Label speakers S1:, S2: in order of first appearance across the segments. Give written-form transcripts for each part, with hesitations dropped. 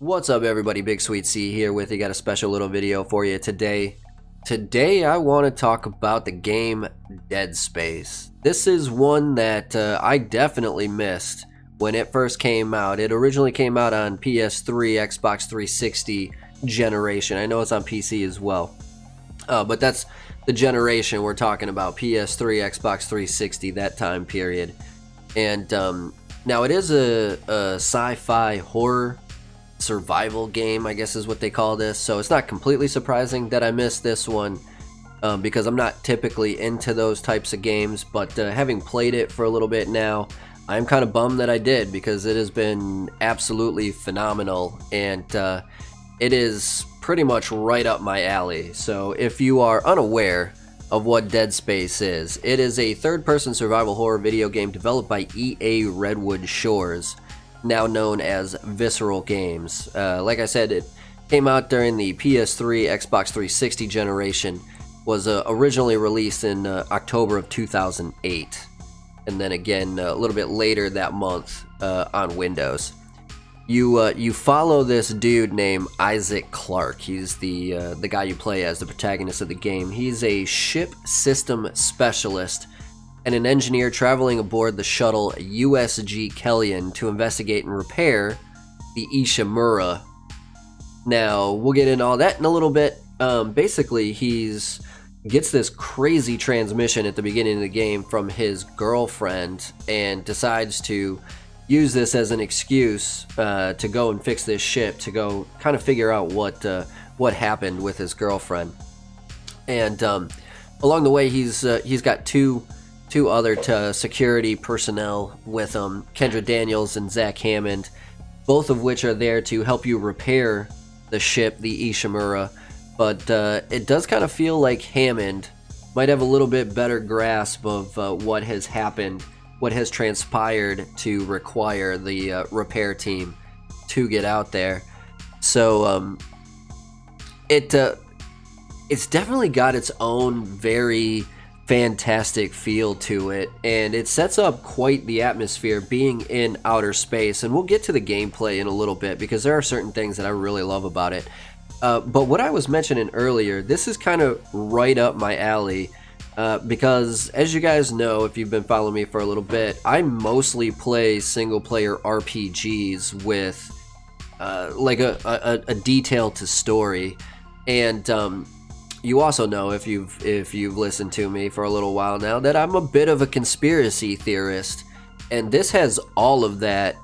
S1: What's up everybody, BigSweetC here with you. Got a special little video for you today. Today I want to talk about the game Dead Space. This is one that I definitely missed when it first came out. It originally came out on PS3, Xbox 360 generation. I know it's on PC as well. But that's the generation we're talking about, PS3, Xbox 360, that time period. And now it is a sci-fi horror survival game, I guess is what they call this, so it's not completely surprising that I missed this one because I'm not typically into those types of games, but having played it for a little bit now, I'm kind of bummed that I did because it has been absolutely phenomenal, and it is pretty much right up my alley. So if you are unaware of what Dead Space is, it is a third-person survival horror video game developed by EA Redwood Shores, now known as Visceral Games. Like I said, it came out during the PS3, Xbox 360 generation, was originally released in October of 2008, and then again a little bit later that month on Windows. You follow this dude named Isaac Clarke. He's the guy you play as, the protagonist of the game. He's a ship system specialist and an engineer traveling aboard the shuttle USG Kellyan to investigate and repair the Ishimura. Now, we'll get into all that in a little bit. Basically, gets this crazy transmission at the beginning of the game from his girlfriend and decides to use this as an excuse to go and fix this ship, to go kind of figure out what happened with his girlfriend. And along the way, he's got two other security personnel with him, Kendra Daniels and Zach Hammond, both of which are there to help you repair the ship, the Ishimura. But it does kind of feel like Hammond might have a little bit better grasp of what has happened, what has transpired to require the repair team to get out there. So it's definitely got its own very fantastic feel to it, and it sets up quite the atmosphere being in outer space. And we'll get to the gameplay in a little bit because there are certain things that I really love about it. But what I was mentioning earlier, this is kind of right up my alley because, as you guys know, if you've been following me for a little bit, I mostly play single-player RPGs with like a detail to story. And you also know, if you've listened to me for a little while now, that I'm a bit of a conspiracy theorist, and this has all of that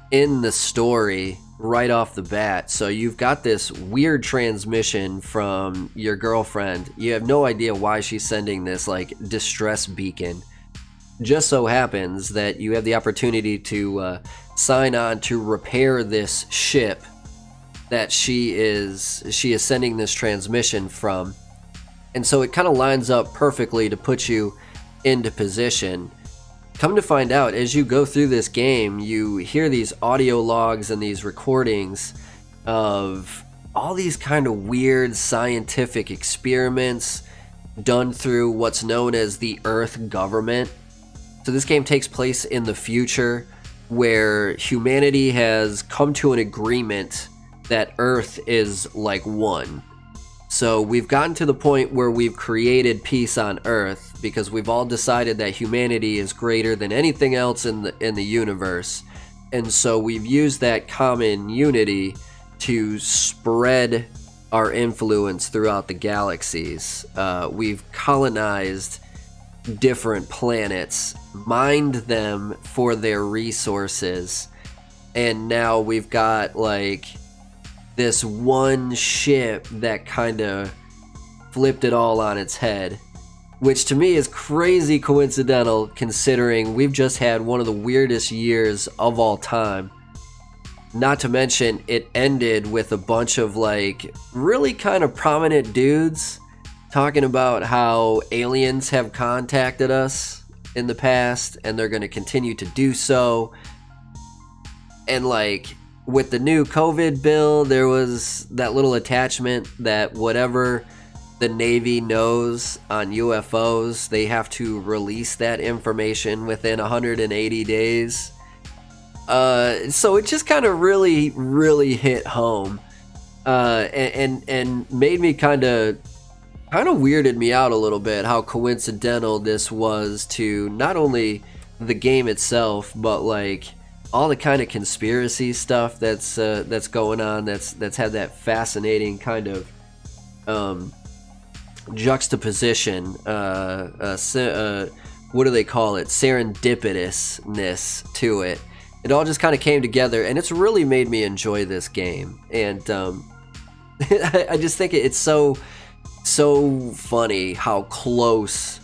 S1: in the story right off the bat. So you've got this weird transmission from your girlfriend. You have no idea why she's sending this like distress beacon. Just so happens that you have the opportunity to sign on to repair this ship that she is sending this transmission from. And so it kind of lines up perfectly to put you into position. Come to find out, as you go through this game, you hear these audio logs and these recordings of all these kind of weird scientific experiments done through what's known as the Earth government. So this game takes place in the future, where humanity has come to an agreement that Earth is like one. So we've gotten to the point where we've created peace on Earth because we've all decided that humanity is greater than anything else in the universe. And so we've used that common unity to spread our influence throughout the galaxies. We've colonized different planets, mined them for their resources, and now we've got like this one ship that kind of flipped it all on its head, which to me is crazy coincidental considering we've just had one of the weirdest years of all time. Not to mention, it ended with a bunch of like really kind of prominent dudes talking about how aliens have contacted us in the past and they're going to continue to do so. And like, with the new COVID bill, there was that little attachment that whatever the Navy knows on UFOs, they have to release that information within 180 days. So it just kind of really hit home, and made me kind of weirded me out a little bit how coincidental this was to not only the game itself, but like all the kind of conspiracy stuff that's going on. That's had that fascinating kind of juxtaposition. What do they call it? Serendipitousness to it. It all just kind of came together, and it's really made me enjoy this game. And I just think it's so funny how close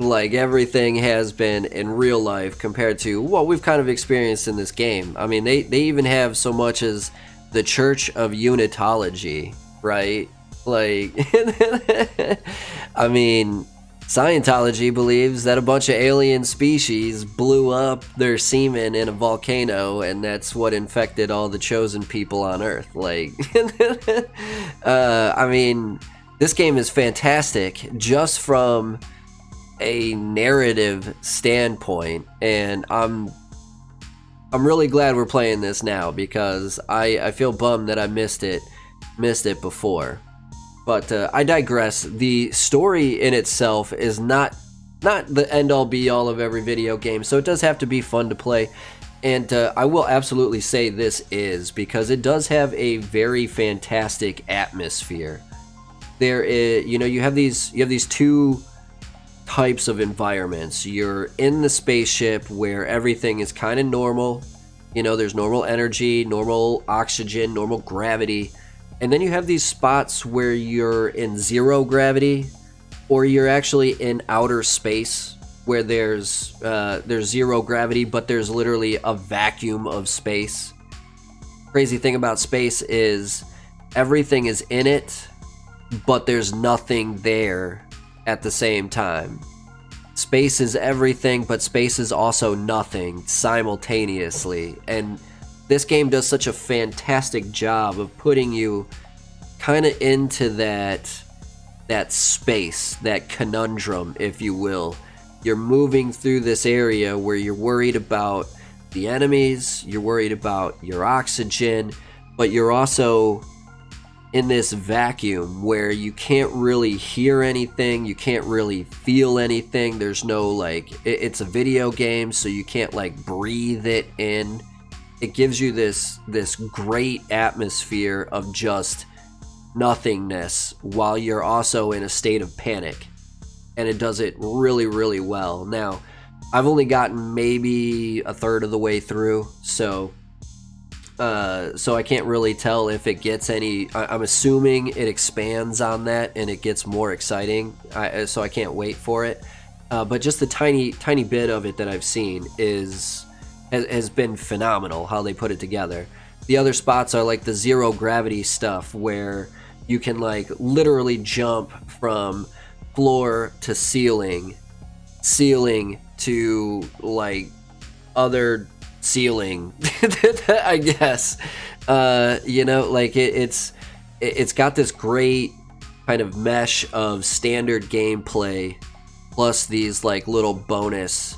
S1: like everything has been in real life compared to what we've kind of experienced in this game. I mean, they even have so much as the Church of Unitology, right? Like, I mean, Scientology believes that a bunch of alien species blew up their semen in a volcano, and that's what infected all the chosen people on Earth. Like, I mean, this game is fantastic just from a narrative standpoint, and I'm really glad we're playing this now, because I feel bummed that I missed it before. But I digress. The story in itself is not the end-all be-all of every video game, so it does have to be fun to play. And I will absolutely say this is, because it does have a very fantastic atmosphere. There is, you have these two types of environments. You're in the spaceship where everything is kind of normal. There's normal energy, normal oxygen, normal gravity. And then you have these spots where you're in zero gravity, or you're actually in outer space where there's zero gravity, but there's literally a vacuum of space. Crazy thing about space is everything is in it, but there's nothing there at the same time. Space is everything, but space is also nothing simultaneously. And this game does such a fantastic job of putting you kind of into that space, that conundrum, if you will. You're moving through this area where you're worried about the enemies, you're worried about your oxygen, but you're also in this vacuum where you can't really hear anything, you can't really feel anything. There's no, like, it's a video game, so you can't like breathe it in. It gives you this great atmosphere of just nothingness while you're also in a state of panic, and it does it really well. Now, I've only gotten maybe a third of the way through, so I can't really tell if it gets any. I'm assuming it expands on that and it gets more exciting, so I can't wait for it. But just the tiny bit of it that I've seen has been phenomenal how they put it together. The other spots are like the zero gravity stuff where you can like literally jump from floor to ceiling to like other ceiling, I guess. Like it's got this great kind of mesh of standard gameplay plus these like little bonus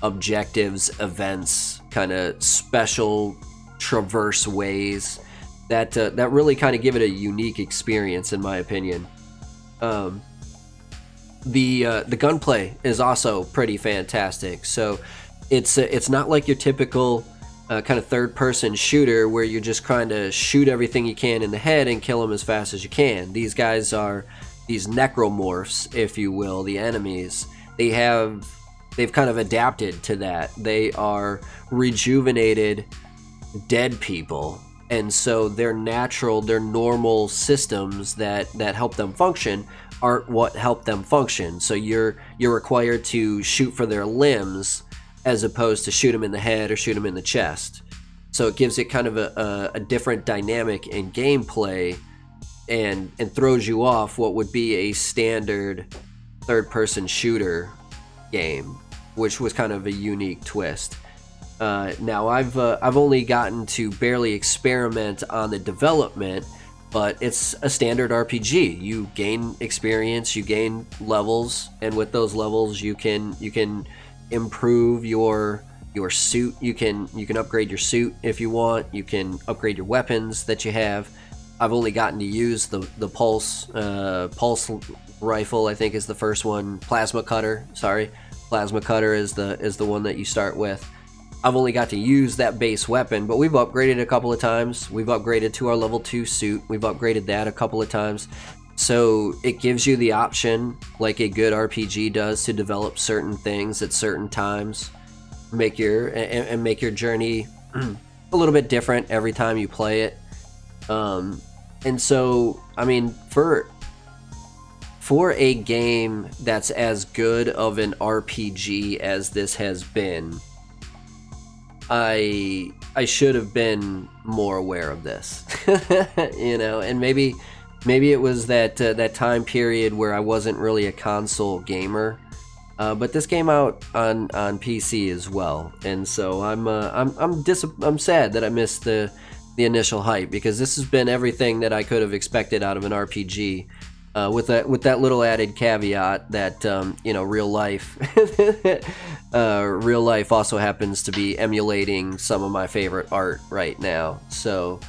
S1: objectives, events, kind of special traverse ways that really kind of give it a unique experience, in my opinion. The gunplay is also pretty fantastic. So it's not like your typical kind of third-person shooter where you just kind of shoot everything you can in the head and kill them as fast as you can. These guys are these necromorphs, if you will, the enemies. They've kind of adapted to that. They are rejuvenated dead people, and so their normal systems that help them function aren't what help them function. So you're required to shoot for their limbs as opposed to shoot them in the head or shoot them in the chest. So it gives it kind of a different dynamic in gameplay, and throws you off what would be a standard third-person shooter game, which was kind of a unique twist. Now I've only gotten to barely experiment on the development, but it's a standard RPG. You gain experience, you gain levels, and with those levels you can improve your your suit. You can upgrade your suit if you want. You can upgrade your weapons that you have. I've only gotten to use the pulse rifle, I think is the first one. Plasma cutter, sorry. Plasma cutter is the one that you start with. I've only got to use that base weapon, but we've upgraded a couple of times. We've upgraded to our level 2 suit. We've upgraded that a couple of times. So it gives you the option, like a good RPG does, to develop certain things at certain times. Make your journey a little bit different every time you play it. And so, I mean, for a game that's as good of an RPG as this has been, I should have been more aware of this, you know. And maybe it was that time period where I wasn't really a console gamer, but this came out on PC as well, and so I'm sad that I missed the initial hype, because this has been everything that I could have expected out of an RPG. With that little added caveat that you know, real life also happens to be emulating some of my favorite art right now. So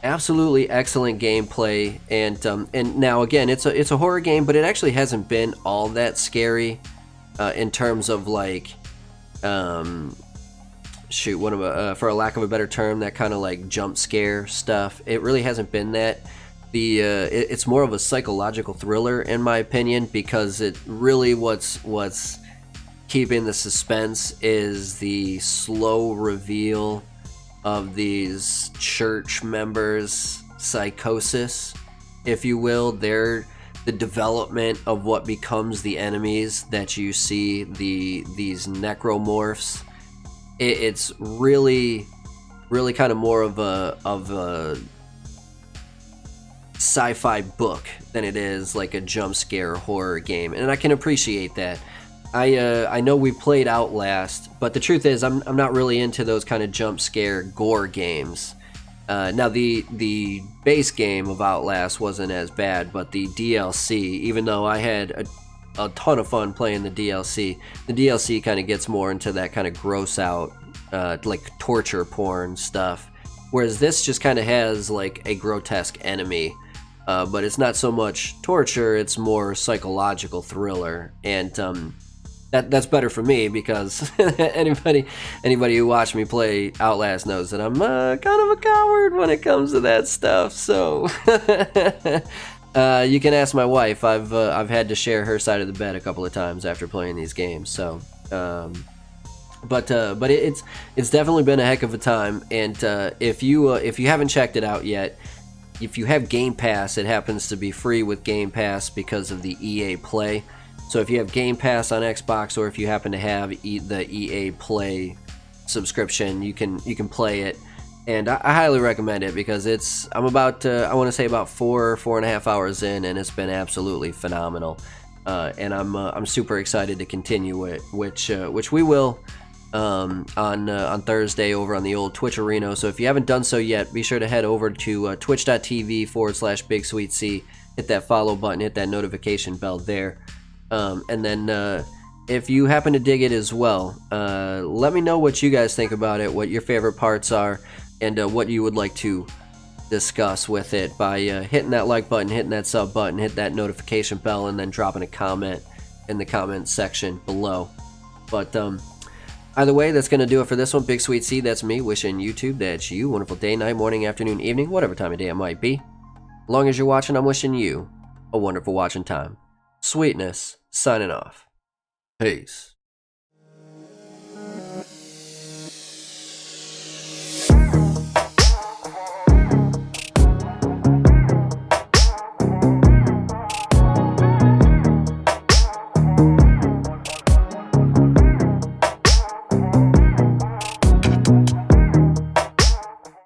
S1: absolutely excellent gameplay, and now again, it's a horror game, but it actually hasn't been all that scary in terms of like for a lack of a better term, that kind of like jump scare stuff. It really hasn't been that. It's more of a psychological thriller, in my opinion, because it really what's keeping the suspense is the slow reveal of these church members' psychosis, if you will. They're the development of what becomes the enemies that you see, these necromorphs. It's really kind of more of a sci-fi book than it is like a jump scare horror game, and I can appreciate that. I know we played Outlast, but the truth is I'm not really into those kind of jump scare gore games. Now the base game of Outlast wasn't as bad, but the DLC, even though I had a ton of fun playing the DLC kind of gets more into that kind of gross out like torture porn stuff, whereas this just kind of has like a grotesque enemy. But it's not so much torture, it's more psychological thriller, and that's better for me, because anybody who watched me play Outlast knows that I'm kind of a coward when it comes to that stuff. So you can ask my wife. I've had to share her side of the bed a couple of times after playing these games. So but it's definitely been a heck of a time, and if you haven't checked it out yet, if you have Game Pass, it happens to be free with Game Pass because of the EA Play. So if you have Game Pass on Xbox, or if you happen to have the EA Play subscription, you can play it, and I highly recommend it, because I'm about I want to say about 4.5 hours in, and it's been absolutely phenomenal, and I'm super excited to continue it, which we will on Thursday over on the old Twitch Arena. So if you haven't done so yet, be sure to head over to twitch.tv/BigSweetC, hit that follow button, hit that notification bell there, and then if you happen to dig it as well, let me know what you guys think about it, what your favorite parts are, and what you would like to discuss with it by hitting that like button, hitting that sub button, hit that notification bell, and then dropping a comment in the comment section below. But either way, that's going to do it for this one. BigSweetC, that's me, wishing YouTube, that's you, wonderful day, night, morning, afternoon, evening, whatever time of day it might be. As long as you're watching, I'm wishing you a wonderful watching time. Sweetness, signing off. Peace.